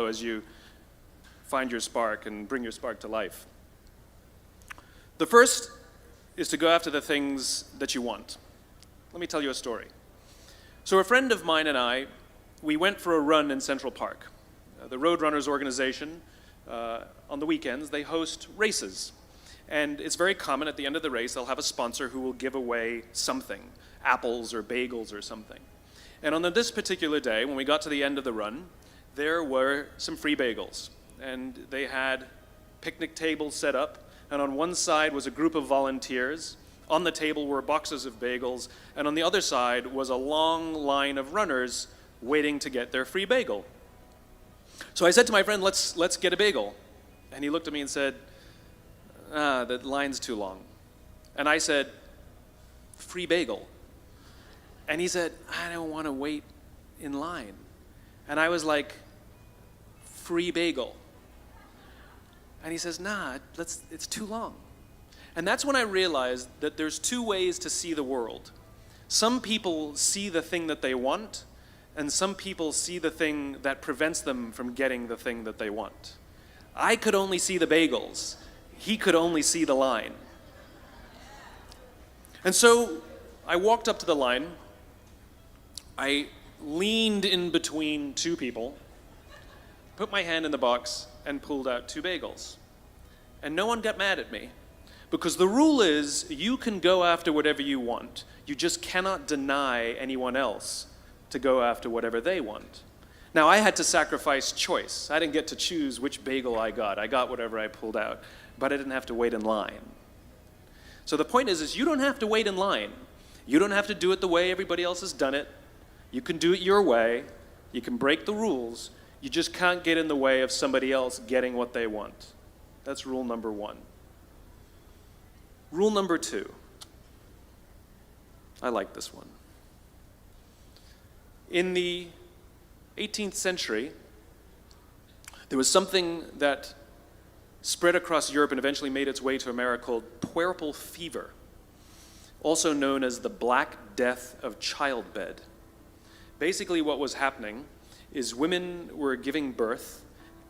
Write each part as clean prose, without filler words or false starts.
as you find your spark and bring your spark to life. The first is to go after the things that you want. Let me tell you a story. So a friend of mine and I, we went for a run in Central Park. The Roadrunners organization, on the weekends, they host races. And it's very common at the end of the race, they'll have a sponsor who will give away something, apples or bagels or something. And on this particular day, when we got to the end of the run, there were some free bagels. And they had picnic tables set up, and on one side was a group of volunteers. On the table were boxes of bagels, and on the other side was a long line of runners waiting to get their free bagel. So I said to my friend, let's get a bagel. And he looked at me and said, the line's too long. And I said, free bagel. And he said, I don't want to wait in line. And I was like, free bagel. And he says, nah, it's too long. And that's when I realized that there's two ways to see the world. Some people see the thing that they want, and some people see the thing that prevents them from getting the thing that they want. I could only see the bagels. He could only see the line. And so I walked up to the line. I leaned in between two people, put my hand in the box, and pulled out two bagels. And no one got mad at me, because the rule is you can go after whatever you want. You just cannot deny anyone else to go after whatever they want. Now, I had to sacrifice choice. I didn't get to choose which bagel I got. I got whatever I pulled out, but I didn't have to wait in line. So the point is you don't have to wait in line. You don't have to do it the way everybody else has done it. You can do it your way. You can break the rules. You just can't get in the way of somebody else getting what they want. That's rule number one. Rule number two. I like this one. In the 18th century, there was something that spread across Europe and eventually made its way to America called puerperal fever, also known as the Black Death of childbed. Basically what was happening is women were giving birth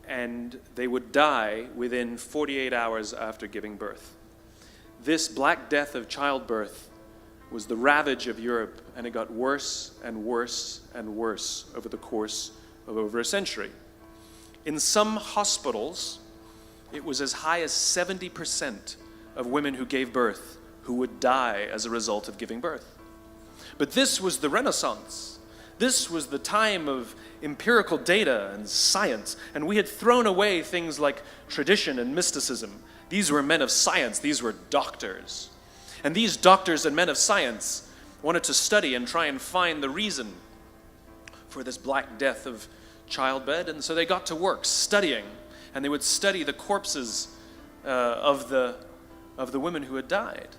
and they would die within 48 hours after giving birth. This Black Death of childbirth was the ravage of Europe, and it got worse and worse and worse over the course of over a century. In some hospitals, it was as high as 70% of women who gave birth who would die as a result of giving birth. But this was the Renaissance. This was the time of empirical data and science, and we had thrown away things like tradition and mysticism. These were men of science. These were doctors. And these doctors and men of science wanted to study and try and find the reason for this Black Death of childbed, and so they got to work studying, and they would study the corpses of the women who had died.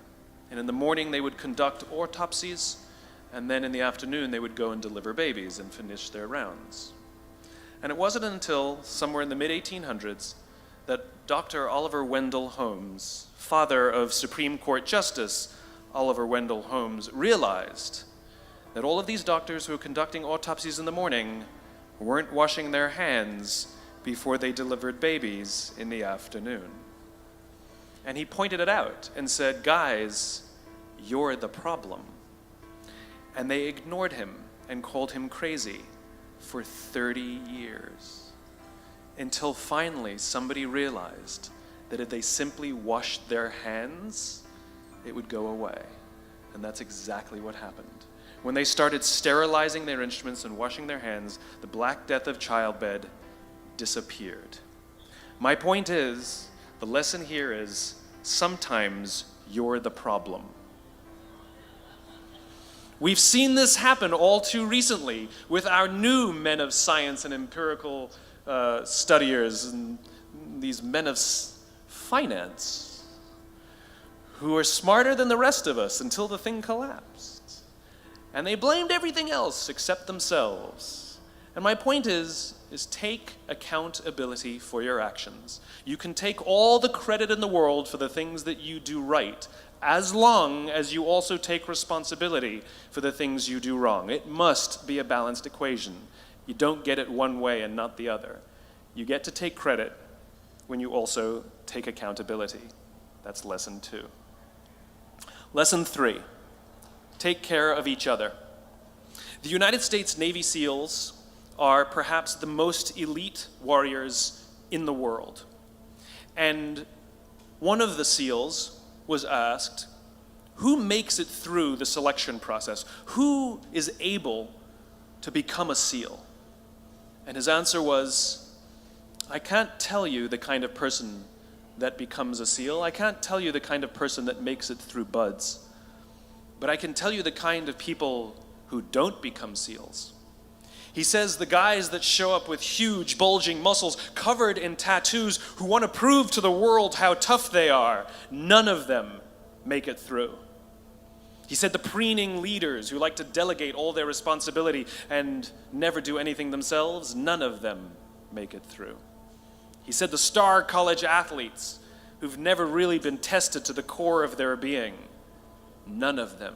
And in the morning they would conduct autopsies, and then in the afternoon they would go and deliver babies and finish their rounds. And it wasn't until somewhere in the mid-1800s that Dr. Oliver Wendell Holmes, father of Supreme Court Justice Oliver Wendell Holmes, realized that all of these doctors who were conducting autopsies in the morning weren't washing their hands before they delivered babies in the afternoon. And he pointed it out and said, guys, you're the problem. And they ignored him and called him crazy for 30 years. Until finally somebody realized that if they simply washed their hands, it would go away. And that's exactly what happened. When they started sterilizing their instruments and washing their hands, the Black Death of childbed disappeared. My point is, the lesson here is, sometimes you're the problem. We've seen this happen all too recently with our new men of science and empirical studiers and these men of finance who are smarter than the rest of us until the thing collapsed. And they blamed everything else except themselves. And my point is take accountability for your actions. You can take all the credit in the world for the things that you do right, as long as you also take responsibility for the things you do wrong. It must be a balanced equation. You don't get it one way and not the other. You get to take credit when you also take accountability. That's lesson 2. Lesson 3, take care of each other. The United States Navy SEALs are perhaps the most elite warriors in the world. And one of the SEALs was asked, who makes it through the selection process? Who is able to become a SEAL? And his answer was, I can't tell you the kind of person that becomes a SEAL. I can't tell you the kind of person that makes it through BUD/S. But I can tell you the kind of people who don't become SEALs. He says the guys that show up with huge, bulging muscles, covered in tattoos, who want to prove to the world how tough they are, none of them make it through. He said the preening leaders who like to delegate all their responsibility and never do anything themselves, none of them make it through. He said the star college athletes who've never really been tested to the core of their being, none of them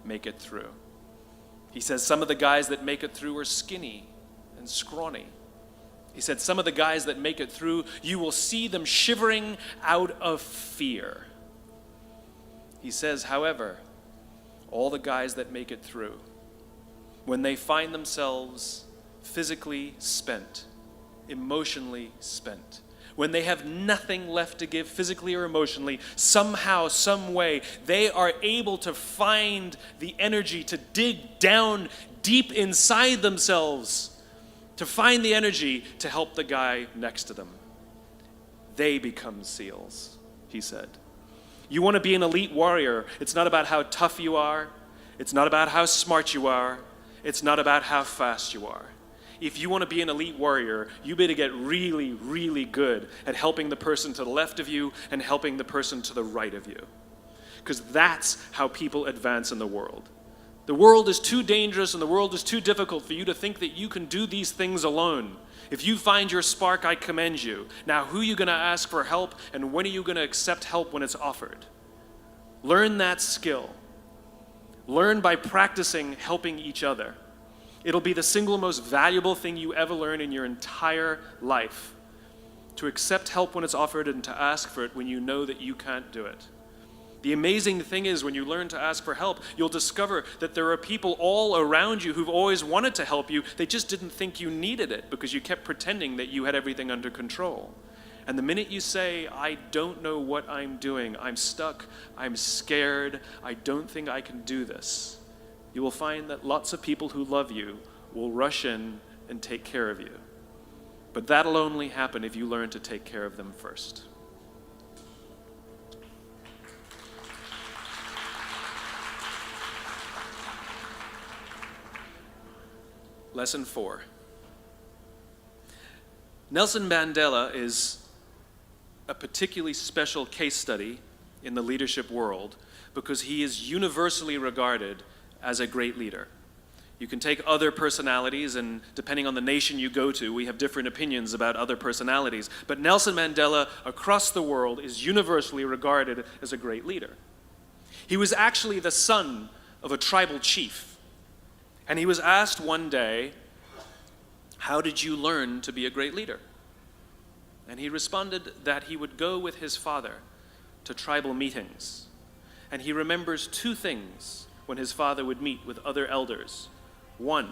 make it through. He says some of the guys that make it through are skinny and scrawny. He said some of the guys that make it through, you will see them shivering out of fear. He says, however, all the guys that make it through, when they find themselves physically spent, emotionally spent, when they have nothing left to give physically or emotionally, somehow, some way, they are able to find the energy to dig down deep inside themselves, to find the energy to help the guy next to them. They become SEALs, he said. You want to be an elite warrior. It's not about how tough you are. It's not about how smart you are. It's not about how fast you are. If you want to be an elite warrior, you better get really, really good at helping the person to the left of you and helping the person to the right of you. Because that's how people advance in the world. The world is too dangerous and the world is too difficult for you to think that you can do these things alone. If you find your spark, I commend you. Now, who are you going to ask for help, and when are you going to accept help when it's offered? Learn that skill. Learn by practicing helping each other. It'll be the single most valuable thing you ever learn in your entire life. To accept help when it's offered and to ask for it when you know that you can't do it. The amazing thing is when you learn to ask for help, you'll discover that there are people all around you who've always wanted to help you. They just didn't think you needed it because you kept pretending that you had everything under control. And the minute you say, I don't know what I'm doing, I'm stuck, I'm scared, I don't think I can do this, you will find that lots of people who love you will rush in and take care of you. But that'll only happen if you learn to take care of them first. Lesson 4. Nelson Mandela is a particularly special case study in the leadership world because he is universally regarded as a great leader. You can take other personalities, and depending on the nation you go to, we have different opinions about other personalities. But Nelson Mandela, across the world, is universally regarded as a great leader. He was actually the son of a tribal chief. And he was asked one day, how did you learn to be a great leader? And he responded that he would go with his father to tribal meetings. And he remembers 2 things when his father would meet with other elders. 1,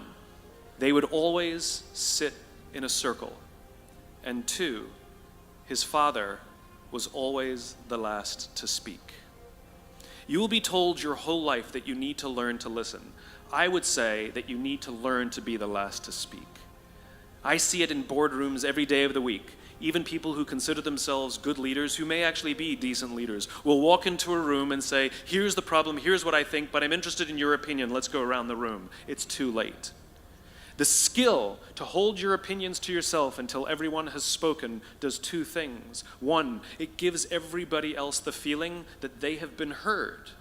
they would always sit in a circle. And 2, his father was always the last to speak. You will be told your whole life that you need to learn to listen. I would say that you need to learn to be the last to speak. I see it in boardrooms every day of the week. Even people who consider themselves good leaders, who may actually be decent leaders, will walk into a room and say, here's the problem, here's what I think, but I'm interested in your opinion, let's go around the room. It's too late. The skill to hold your opinions to yourself until everyone has spoken does 2 things. 1, it gives everybody else the feeling that they have been heard.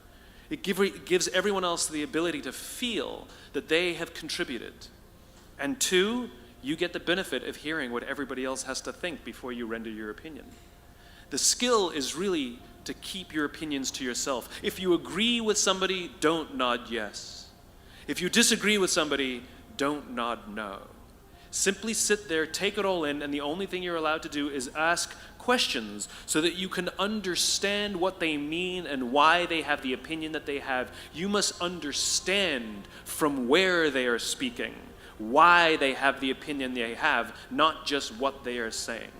It gives everyone else the ability to feel that they have contributed. And 2, you get the benefit of hearing what everybody else has to think before you render your opinion. The skill is really to keep your opinions to yourself. If you agree with somebody, don't nod yes. If you disagree with somebody, don't nod no. Simply sit there, take it all in, and the only thing you're allowed to do is ask questions so that you can understand what they mean and why they have the opinion that they have. You must understand from where they are speaking, why they have the opinion they have, not just what they are saying.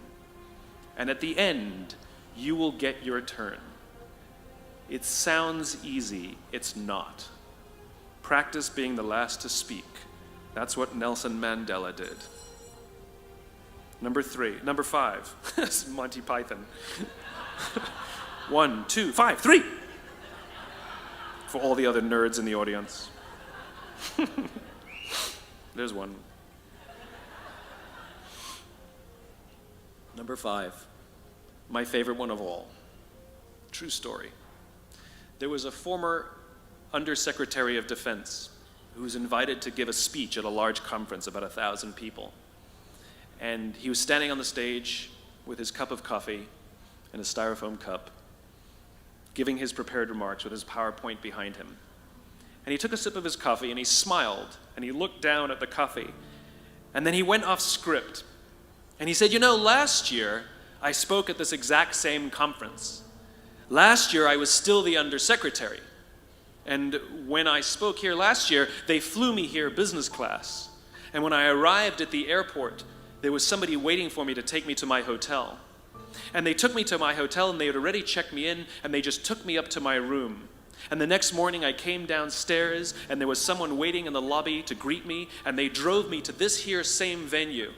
And at the end, you will get your turn. It sounds easy, it's not. Practice being the last to speak. That's what Nelson Mandela did. Number 5. This is Monty Python. 1, 2, 5, 3. For all the other nerds in the audience. There's one. Number 5. My favorite one of all. True story. There was a former Undersecretary of Defense who was invited to give a speech at a large conference, about 1,000 people. And he was standing on the stage with his cup of coffee and a styrofoam cup, giving his prepared remarks with his PowerPoint behind him. And he took a sip of his coffee and he smiled and he looked down at the coffee. And then he went off script. And he said, you know, last year I spoke at this exact same conference. Last year I was still the undersecretary. And when I spoke here last year, they flew me here business class. And when I arrived at the airport, there was somebody waiting for me to take me to my hotel. And they took me to my hotel and they had already checked me in and they just took me up to my room. And the next morning I came downstairs and there was someone waiting in the lobby to greet me and they drove me to this here same venue.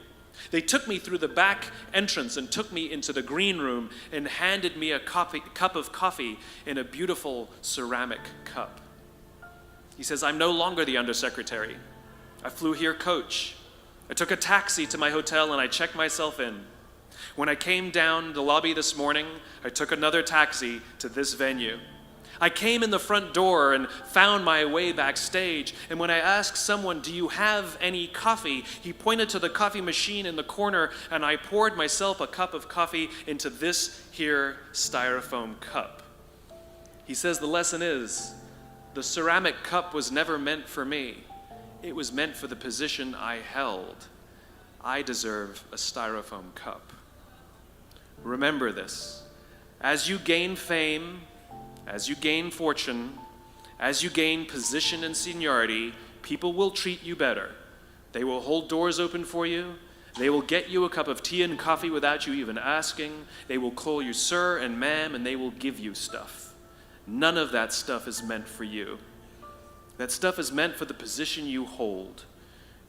They took me through the back entrance and took me into the green room and handed me a cup of coffee in a beautiful ceramic cup. He says, I'm no longer the undersecretary. I flew here coach. I took a taxi to my hotel and I checked myself in. When I came down the lobby this morning, I took another taxi to this venue. I came in the front door and found my way backstage, and when I asked someone, do you have any coffee? He pointed to the coffee machine in the corner, and I poured myself a cup of coffee into this here styrofoam cup. He says the lesson is, the ceramic cup was never meant for me. It was meant for the position I held. I deserve a styrofoam cup. Remember this. As you gain fame, as you gain fortune, as you gain position and seniority, people will treat you better. They will hold doors open for you. They will get you a cup of tea and coffee without you even asking. They will call you sir and ma'am, and they will give you stuff. None of that stuff is meant for you. That stuff is meant for the position you hold.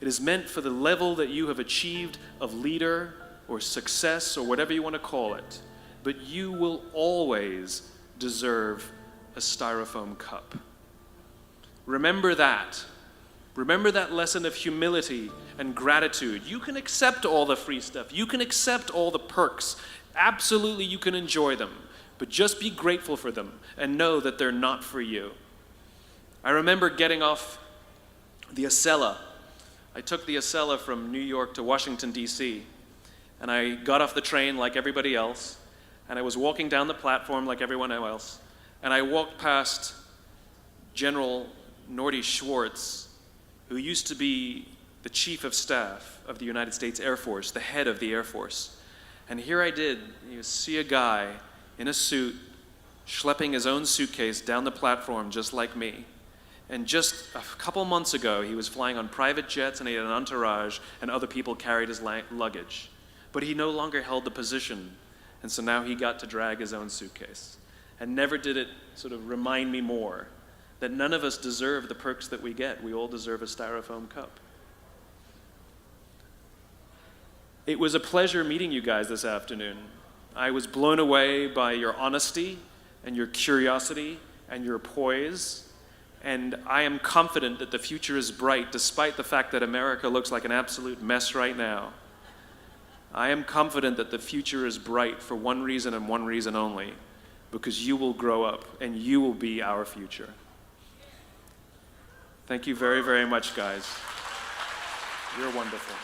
It is meant for the level that you have achieved of leader or success or whatever you want to call it. But you will always deserve a styrofoam cup. Remember that. Remember that lesson of humility and gratitude. You can accept all the free stuff. You can accept all the perks. Absolutely, you can enjoy them. But just be grateful for them and know that they're not for you. I remember getting off the Acela. I took the Acela from New York to Washington, D.C. And I got off the train like everybody else. And I was walking down the platform like everyone else. And I walked past General Norty Schwartz, who used to be the Chief of Staff of the United States Air Force, the head of the Air Force. And here I did, you see a guy in a suit schlepping his own suitcase down the platform just like me. And just a couple months ago, he was flying on private jets and he had an entourage and other people carried his luggage. But he no longer held the position. And so now he got to drag his own suitcase. And never did it sort of remind me more that none of us deserve the perks that we get. We all deserve a styrofoam cup. It was a pleasure meeting you guys this afternoon. I was blown away by your honesty and your curiosity and your poise. And I am confident that the future is bright despite the fact that America looks like an absolute mess right now. I am confident that the future is bright for one reason and one reason only, because you will grow up and you will be our future. Thank you very, very much, guys. You're wonderful.